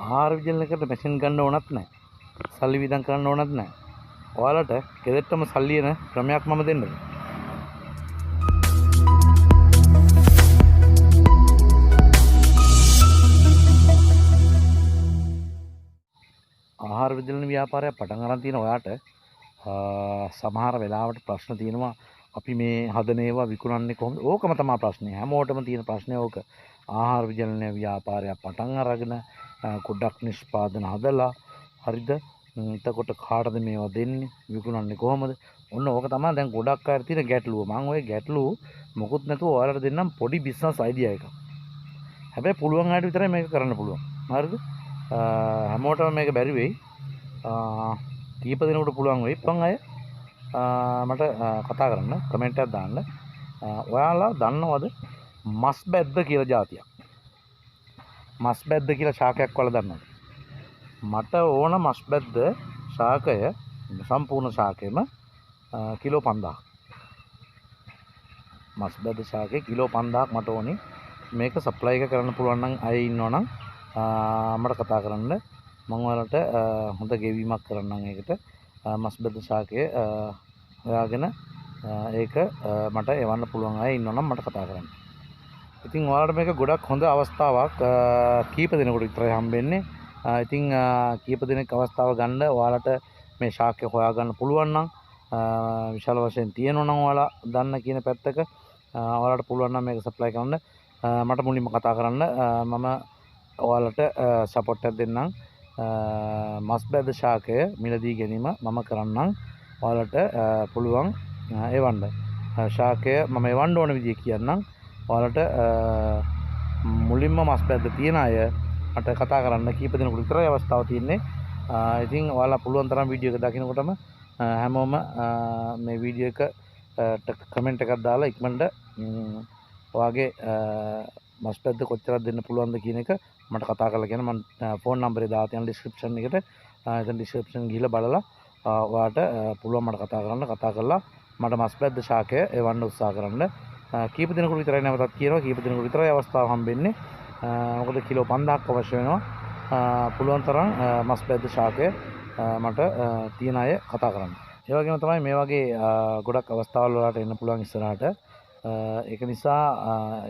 ආහාර විජලනයකට මැෂින් ගන්න ඕනත් නැහැ. සල්ලි වියදම් කරන්න ඕනත් නැහැ. ඔයාලට ගෙදරටම සල්ලි එන ක්‍රමයක් මම දෙන්නද? ආහාර විජලන ව්‍යාපාරයක් පටන් අරන් තියෙන ඔයාට සමහර වෙලාවට ප්‍රශ්න තියෙනවා අපි මේ හදන ඒවා විකුණන්නේ කොහොමද? ඕකම තමයි ප්‍රශ්නේ. හැමෝටම තියෙන ප්‍රශ්නේ ඕක. ආහාර විජලන ව්‍යාපාරයක් පටන් අරගෙන ගොඩක් නිෂ්පාදන හදලා හරිද? එතකොට කාටද මේවා දෙන්නේ? විකුණන්නේ කොහොමද? ඔන්න ඕක තමයි දැන් ගොඩක් අය තියෙන ගැටලුව. මම ওই ගැටලුව මොකුත් නැතුව ඔයාලට දෙන්නම් පොඩි බිස්නස් අයිඩියා එකක්. හැබැයි පුළුවන් අයට විතරයි මේක කරන්න පුළුවන්. හරිද? හැමෝටම මේක බැරි වෙයි. කීප දෙනෙකුට පුළුවන් වෙයි. පුළුවන් අය මට කතා කරන්න කමෙන්ට් එකක් දාන්න. ඔයාලා දන්නවද මස් බැද්ද කියලා જાතියක්? මස් බැද්ද කියලා ශාකයක් වල දන්නවද? මට ඕන මස් බැද්ද ශාකය සම්පූර්ණ ශාකෙම කිලෝ 5000ක්. මස් බැද්ද ශාකේ කිලෝ 5000ක් මට ඕනි. මේක සප්ලයි එක කරන්න පුළුවන් නම් අය ඉන්නවනම් මට කතා කරන්න. මම ඔයාලට හොඳ ගෙවීමක් කරන්නම් ඒකට. මස් බැද්ද ශාකය හොයාගෙන ඒක මට එවන්න පුළුවන් අය ඉන්නවනම් මට කතා කරන්න. ඉතින් ඔයාලට මේක ගොඩක් හොඳ අවස්ථාවක්. කීප දෙනෙකුට විතරයි හම්බෙන්නේ. ඉතින් කීප දෙනෙක් අවස්ථාව ගන්න ඔයාලට මේ ශාකය හොයාගන්න පුළුවන් නම් විශාල වශයෙන් තියෙනවා නම් ඔයාලා දන්න කියන පැත්තක ඔයාලට පුළුවන් නම් මේක සප්ලයි කරන්න මට මුලින්ම කතා කරන්න. මම ඔයාලට සපෝට් එකක් දෙන්නම්. මස් බැද්ද ශාකය මිලදී ගැනීම මම කරන්නම්. ඔයාලට පුළුවන් එවන්න. ශාකය මම එවන්න ඕන විදිය කියන්නම්. ඔයාලට මුලින්ම මස් බැද්ද තියන අය මට කතා කරන්න. කීප දෙනෙකුට විතරයි අවස්ථාව තියෙන්නේ. ඉතින් ඔයාලා පුළුවන් තරම් වීඩියෝ එක දකිනකොටම හැමෝම මේ වීඩියෝ එකට කමෙන්ට් එකක් දාලා ඉක්මනට ඔයාගේ මස් බැද්ද කොච්චරක් දෙන්න පුළුවන්ද කියන එක මට කතා කරලා කියන්න. මම ෆෝන් නම්බරේ දාලා තියෙන ඩිස්ක්‍රිප්ෂන් එකට. එතන ඩිස්ක්‍රිප්ෂන් ගිහලා බලලා ඔයාට පුළුවන් මට කතා කරන්න. කතා කරලා මට මස් බැද්ද ශාකය එවන්න උත්සාහ කරන්න. කීප දිනකට විතරයි නැවතත් කියනවා. කීප දිනකට විතරයි අවස්ථාව හම්බෙන්නේ. මොකද කිලෝ 5000ක් අවශ්‍ය වෙනවා. පුළුවන් තරම් මස් බැද්ද ශාකය මට තියන අය කතා කරන්න. ඒ වගේම තමයි මේ වගේ ගොඩක් අවස්ථාවල් වලට එන්න පුළුවන් ඉස්සරහට. ඒක නිසා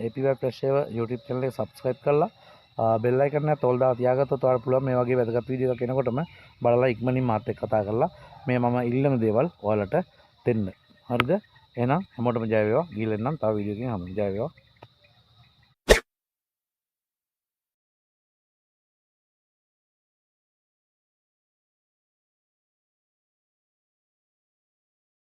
AP Web Fresh YouTube channel එක subscribe කරලා bell icon එක තෝල් දාලා තියාගත්තොත් ඔයාලට පුළුවන් මේ වගේ වැදගත් වීඩියෝ එකක් එනකොටම බලලා ඉක්මනින් මාත් එක්ක කතා කරලා මේ මම ඉල්ලන දේවල් ඔයාලට දෙන්න. හරිද? එහෙනම් හැමෝටම ජය වේවා. ගිහින් එන්නම් තව වීඩියෝ එකකින් හම්බෙමු. ජය වේවා.